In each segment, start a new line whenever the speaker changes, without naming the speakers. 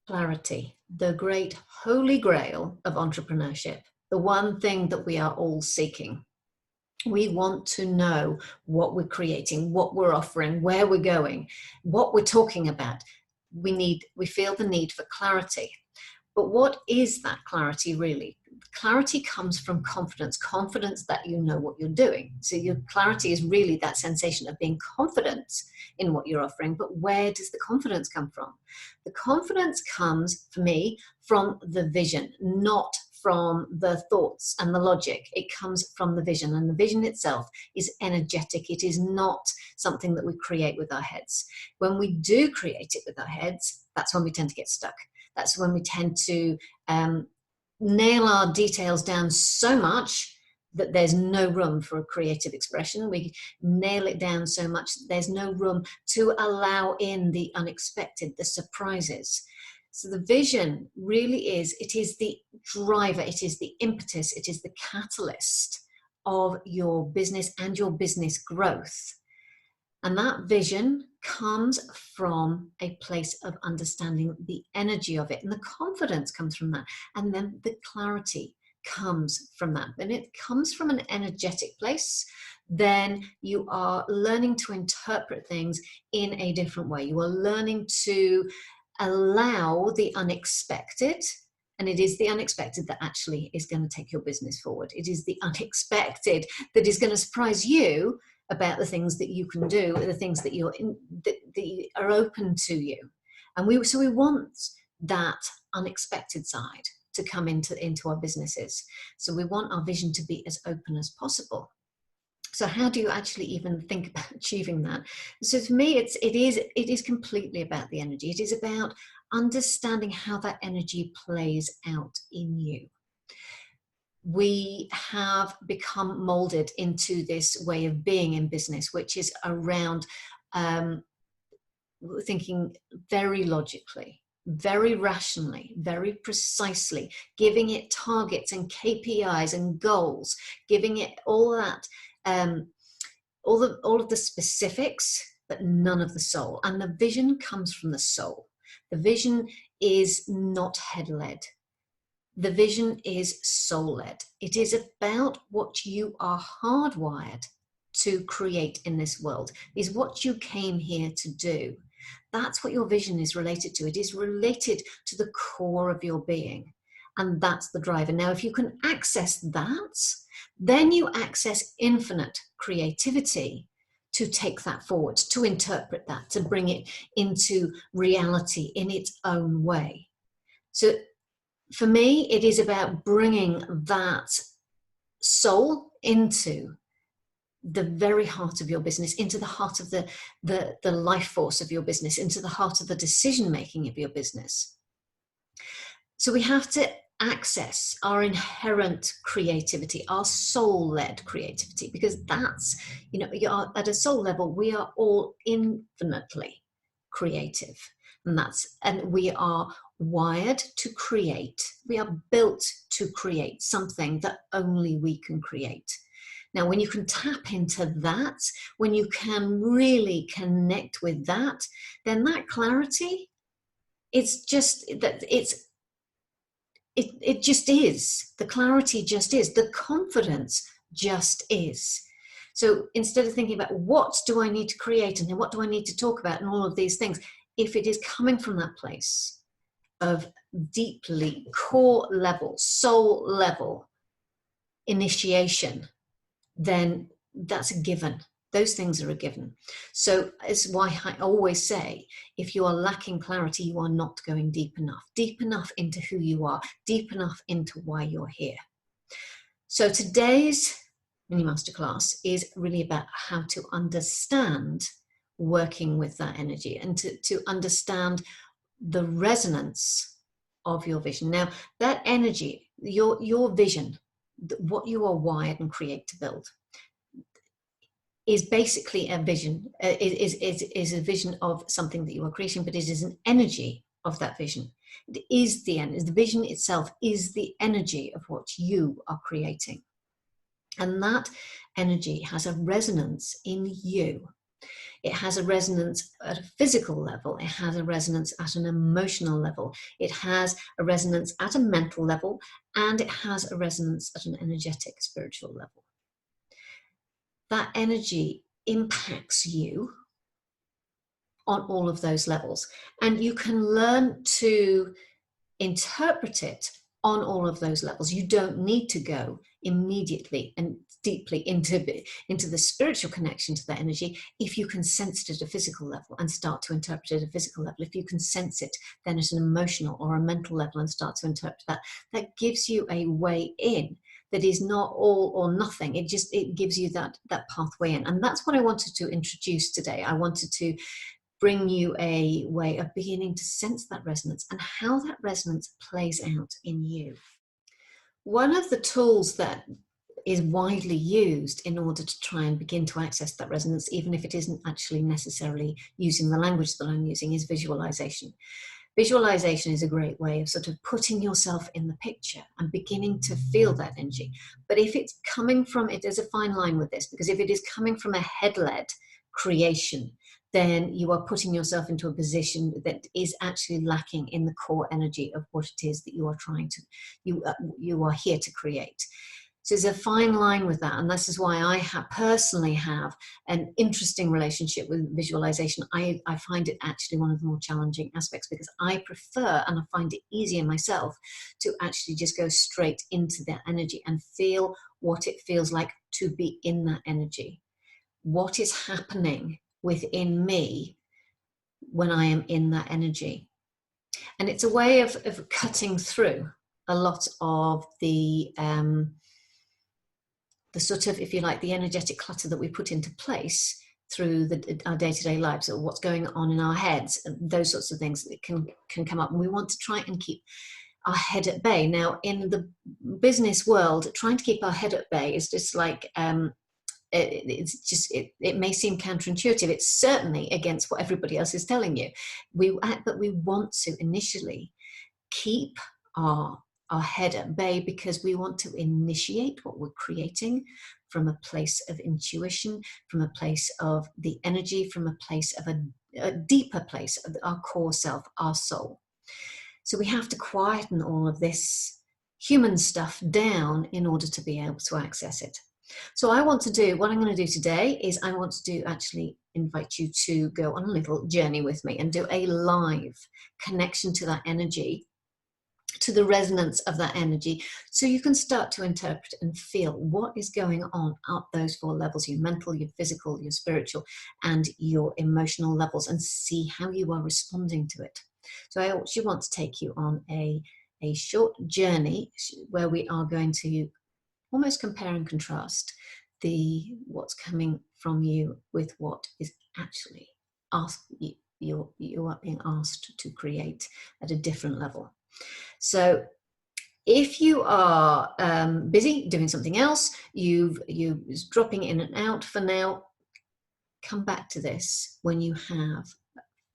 Clarity, the great holy grail of entrepreneurship, the one thing that we are all seeking. We want to know what we're creating, what we're offering, where we're going, what we're talking about. We feel the need for clarity. But what is that clarity really? Clarity comes from confidence, confidence that you know what you're doing. So your clarity is really that sensation of being confident in what you're offering. But where does the confidence come from? The confidence comes, for me, from the vision, not from the thoughts and the logic. It comes from the vision, and the vision itself is energetic. It is not something that we create with our heads. When we do create it with our heads, that's when we tend to get stuck. That's when we tend to nail our details down so much that there's no room for a creative expression. We nail it down so much that there's no room to allow in the unexpected, the surprises. So the vision really is, it is the driver, it is the impetus, it is the catalyst of your business and your business growth. And that vision comes from a place of understanding the energy of it. And the confidence comes from that. And then the clarity comes from that. And it comes from an energetic place. Then you are learning to interpret things in a different way. You are learning to allow the unexpected. And it is the unexpected that actually is going to take your business forward. It is the unexpected that is going to surprise you about the things that you can do, the things that that are open to you. And we want that unexpected side to come into our businesses. So we want our vision to be as open as possible. So how do you actually even think about achieving that? So for me, it is completely about the energy. It is about understanding how that energy plays out in you. We have become molded into this way of being in business, which is around thinking very logically, very rationally, very precisely, giving it targets and KPIs and goals, giving it all that, all of the specifics, but none of the soul. And the vision comes from the soul. The vision is not head-led. The vision is soul-led. It is about what you are hardwired to create in this world. It is what you came here to do. That's what your vision is related to. It is related to the core of your being. And that's the driver. Now, if you can access that, then you access infinite creativity to take that forward, to interpret that, to bring it into reality in its own way. So for me, it is about bringing that soul into the very heart of your business, into the heart of the life force of your business, into the heart of the decision making of your business. So we have to access our inherent creativity, our soul-led creativity, because that's, at a soul level, we are all infinitely creative. And we are wired to create. We are built to create something that only we can create. Now, when you can tap into that, when you can really connect with that, then that clarity, it's just that it just is. The clarity just is. The confidence just is. So instead of thinking about what do I need to create and what do I need to talk about and all of these things, if it is coming from that place of deeply core level, soul level initiation, then that's a given. Those things are a given. So it's why I always say, if you are lacking clarity, you are not going deep enough into who you are, deep enough into why you're here. So today's mini masterclass is really about how to understand working with that energy and to understand the resonance of your vision. Now, that energy, your vision, what you are wired and create to build, is basically a vision, is a vision of something that you are creating, but it is an energy of that vision. It is the vision itself is the energy of what you are creating. And that energy has a resonance in you. It has a resonance at a physical level. It has a resonance at an emotional level. It has a resonance at a mental level, and it has a resonance at an energetic, spiritual level. That energy impacts you on all of those levels. And you can learn to interpret it on all of those levels. You don't need to go immediately and deeply into the spiritual connection to that energy if you can sense it at a physical level and start to interpret it at a physical level. If you can sense it then at an emotional or a mental level and start to interpret that, that gives you a way in that is not all or nothing. It gives you that pathway in. And that's what I wanted to introduce today. I wanted to bring you a way of beginning to sense that resonance and how that resonance plays out in you. One of the tools that is widely used in order to try and begin to access that resonance, even if it isn't actually necessarily using the language that I'm using, is visualization. Visualization is a great way of sort of putting yourself in the picture and beginning to feel that energy. But if it's coming from, there's a fine line with this, because if it is coming from a head-led creation, then you are putting yourself into a position that is actually lacking in the core energy of what it is that you are trying to, you are here to create. So there's a fine line with that, and this is why I personally have an interesting relationship with visualization. I find it actually one of the more challenging aspects, because I prefer, and I find it easier myself, to actually just go straight into that energy and feel what it feels like to be in that energy. What is happening within me when I am in that energy? And it's a way of cutting through a lot of the sort of, if you like, the energetic clutter that we put into place through our day-to-day lives, or what's going on in our heads, those sorts of things that can come up. And we want to try and keep our head at bay. Now, in the business world, trying to keep our head at bay is just like, it may seem counterintuitive. It's certainly against what everybody else is telling you. But we want to initially keep our head at bay, because we want to initiate what we're creating from a place of intuition, from a place of the energy, from a place of a deeper place of our core self, our soul. So we have to quieten all of this human stuff down in order to be able to access it. So what I'm going to do today is I want to actually invite you to go on a little journey with me and do a live connection to that energy, to the resonance of that energy, so you can start to interpret and feel what is going on up those four levels: your mental, your physical, your spiritual, and your emotional levels, and see how you are responding to it. So I actually want to take you on a short journey where we are going to almost compare and contrast what's coming from you with what is actually you are being asked to create at a different level. So if you are busy doing something else, you're dropping in and out for now, come back to this when you have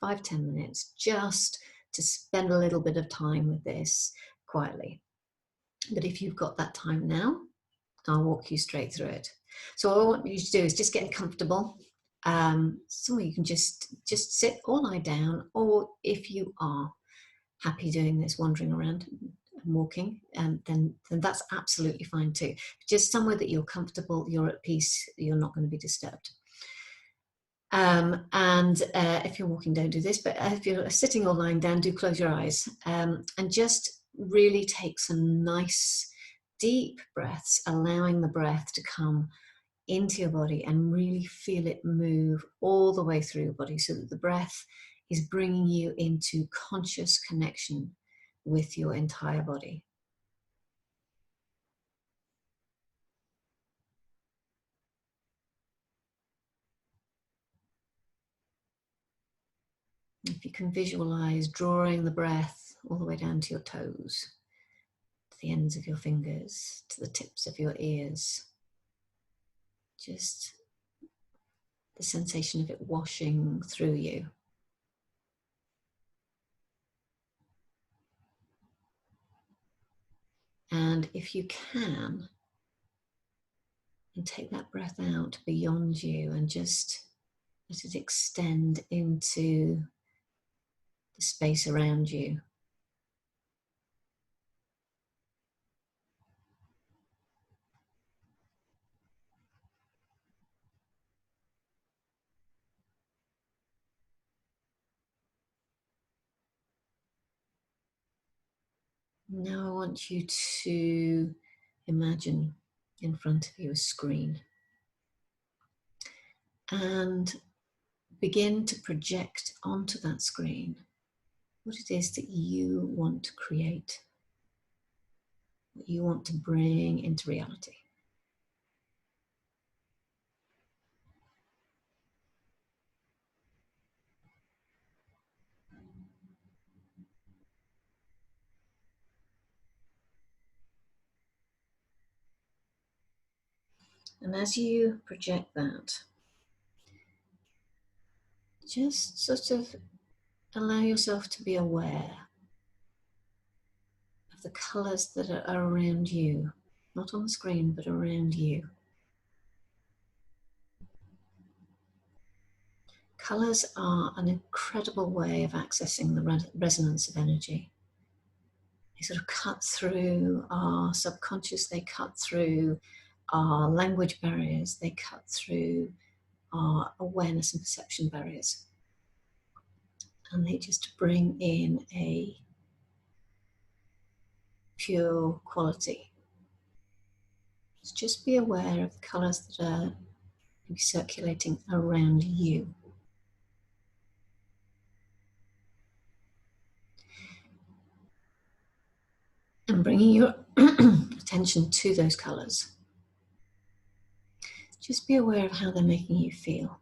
5-10 minutes just to spend a little bit of time with this quietly. But if you've got that time now, I'll walk you straight through it. So all I want you to do is just get comfortable. Somewhere you can just sit or lie down, or if you are happy doing this, wandering around and walking, then that's absolutely fine too. Just somewhere that you're comfortable, you're at peace, you're not going to be disturbed. If you're walking, don't do this, but if you're sitting or lying down, do close your eyes, and just really take some nice deep breaths, allowing the breath to come into your body and really feel it move all the way through your body, so that the breath is bringing you into conscious connection with your entire body. If you can visualize drawing the breath all the way down to your toes, to the ends of your fingers, to the tips of your ears, just the sensation of it washing through you. And if you can, and take that breath out beyond you and just Let it extend into the space around you. Now I want you to imagine in front of you a screen and begin to project onto that screen what it is that you want to create, what you want to bring into reality. And as you project that, just sort of allow yourself to be aware of the colours that are around you, not on the screen, but around you. Colours are an incredible way of accessing the resonance of energy. They sort of cut through our subconscious, they cut through our language barriers, they cut through our awareness and perception barriers. And they just bring in a pure quality. So just be aware of the colours that are circulating around you. And bringing your attention to those colours. Just be aware of how they're making you feel.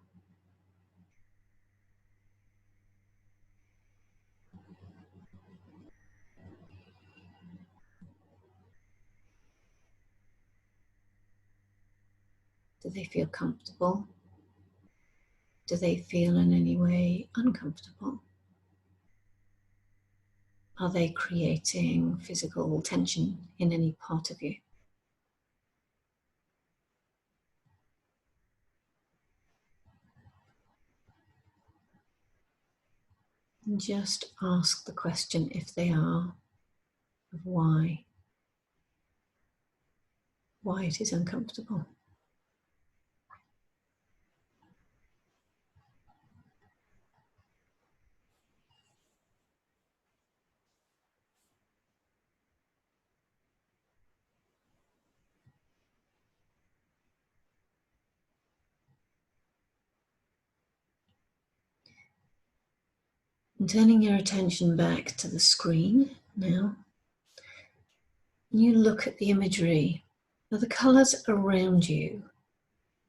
Do they feel comfortable? Do they feel in any way uncomfortable? Are they creating physical tension in any part of you? And just ask the question, if they are, of why it is uncomfortable. And turning your attention back to the screen now, you look at the imagery. Are the colours around you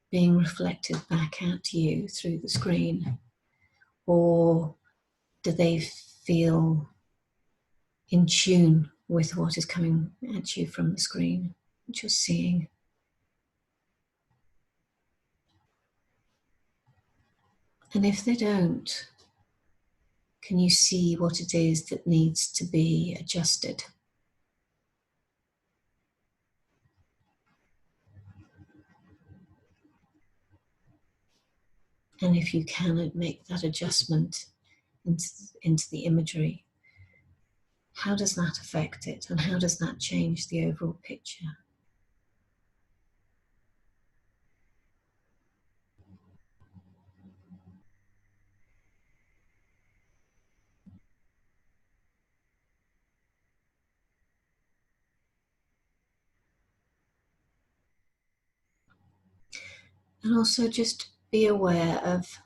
being reflected back at you through the screen? Or do they feel in tune with what is coming at you from the screen, what you're seeing? And if they don't, can you see what it is that needs to be adjusted? And if you can make that adjustment into the imagery, how does that affect it? And how does that change the overall picture? And also just be aware of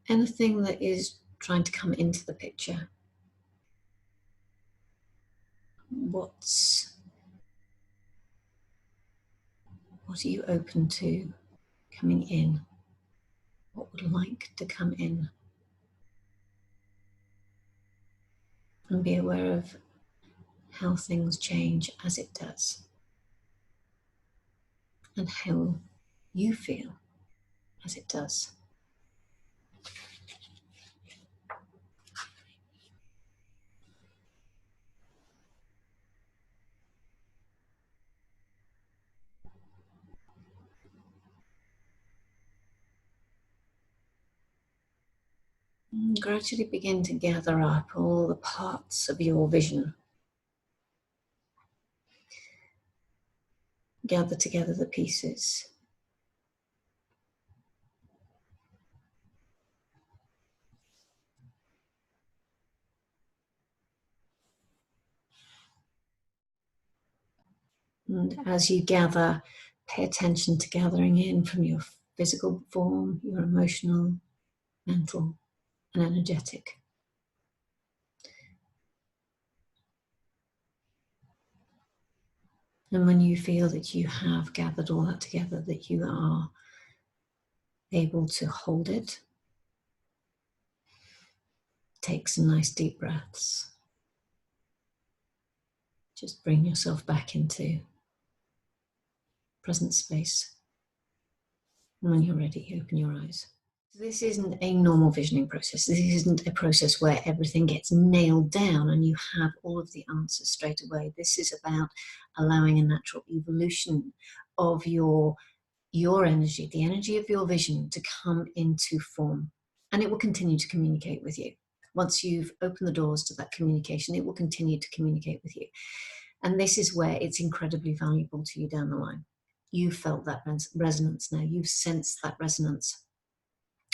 anything that is trying to come into the picture. What are you open to coming in? What would like to come in? And be aware of how things change as it does, and how you feel as it does. gradually begin to gather up all the parts of your vision. Gather together the pieces. And as you gather, pay attention to gathering in from your physical form, your emotional, mental, and energetic. And when you feel that you have gathered all that together, that you are able to hold it, take some nice deep breaths. Just bring yourself back into present space. And when you're ready, open your eyes. This isn't a normal visioning process. This isn't a process where everything gets nailed down and you have all of the answers straight away. This is about allowing a natural evolution of your energy, the energy of your vision, to come into form. And it will continue to communicate with you. Once you've opened the doors to that communication, it will continue to communicate with you. And this is where it's incredibly valuable to you down the line. You've felt that resonance now. You've sensed that resonance.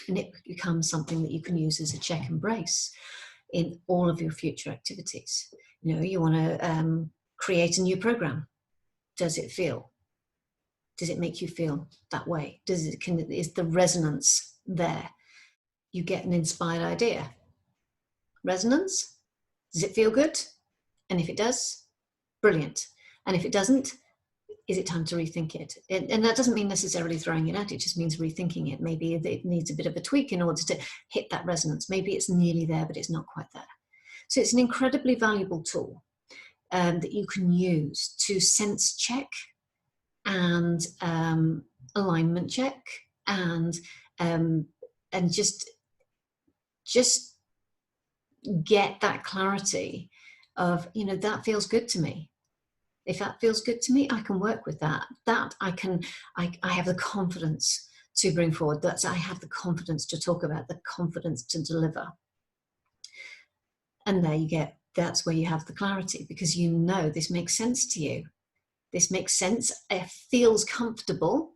And it becomes something that you can use as a check and brace in all of your future activities. You know, you want to create a new program. Does it feel? Does it make you feel that way? Is the resonance there? You get an inspired idea. Resonance? Does it feel good? And if it does, brilliant. And if it doesn't, is it time to rethink it? And that doesn't mean necessarily throwing it out, it just means rethinking it. Maybe it needs a bit of a tweak in order to hit that resonance. Maybe it's nearly there, but it's not quite there. So it's an incredibly valuable tool that you can use to sense check and alignment check and just get that clarity of, you know, that feels good to me. If that feels good to me, I can work with that. I have the confidence to bring forward. I have the confidence to talk about, the confidence to deliver. And there you get, that's where you have the clarity, because you know this makes sense to you. This makes sense. It feels comfortable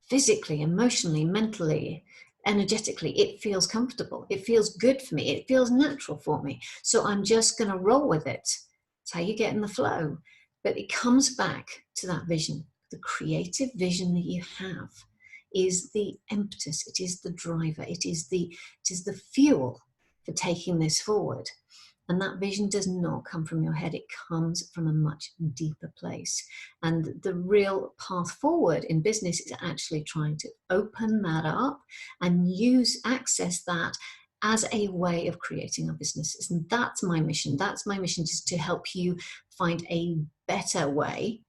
physically, emotionally, mentally, energetically. It feels comfortable. It feels good for me. It feels natural for me. So I'm just going to roll with it. That's how you get in the flow. But it comes back to that vision. The creative vision that you have is the impetus. It is the driver. It is the fuel for taking this forward. And that vision does not come from your head. It comes from a much deeper place. And the real path forward in business is actually trying to open that up and access that as a way of creating our businesses. And that's my mission. That's my mission, just to help you find a better way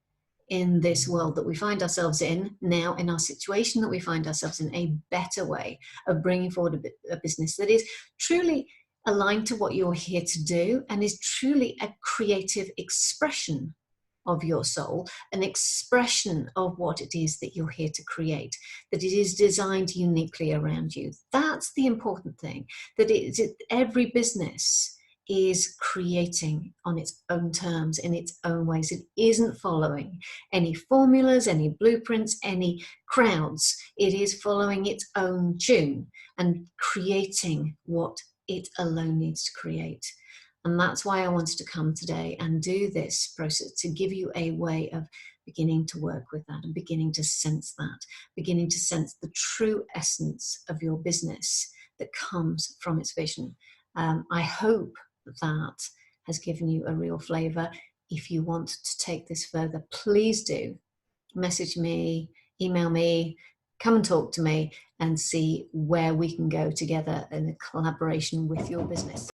in this world that we find ourselves in now, in our situation that we find ourselves in, a better way of bringing forward a business that is truly aligned to what you're here to do and is truly a creative expression of your soul, an expression of what it is that you're here to create, that it is designed uniquely around you. That's the important thing, that every business is creating on its own terms, in its own ways. It isn't following any formulas, any blueprints, any crowds. It is following its own tune and creating what it alone needs to create. And that's why I wanted to come today and do this process, to give you a way of beginning to work with that and beginning to sense that, beginning to sense the true essence of your business that comes from its vision. I hope that has given you a real flavor. If you want to take this further, please do message me, email me, come and talk to me and see where we can go together in a collaboration with your business.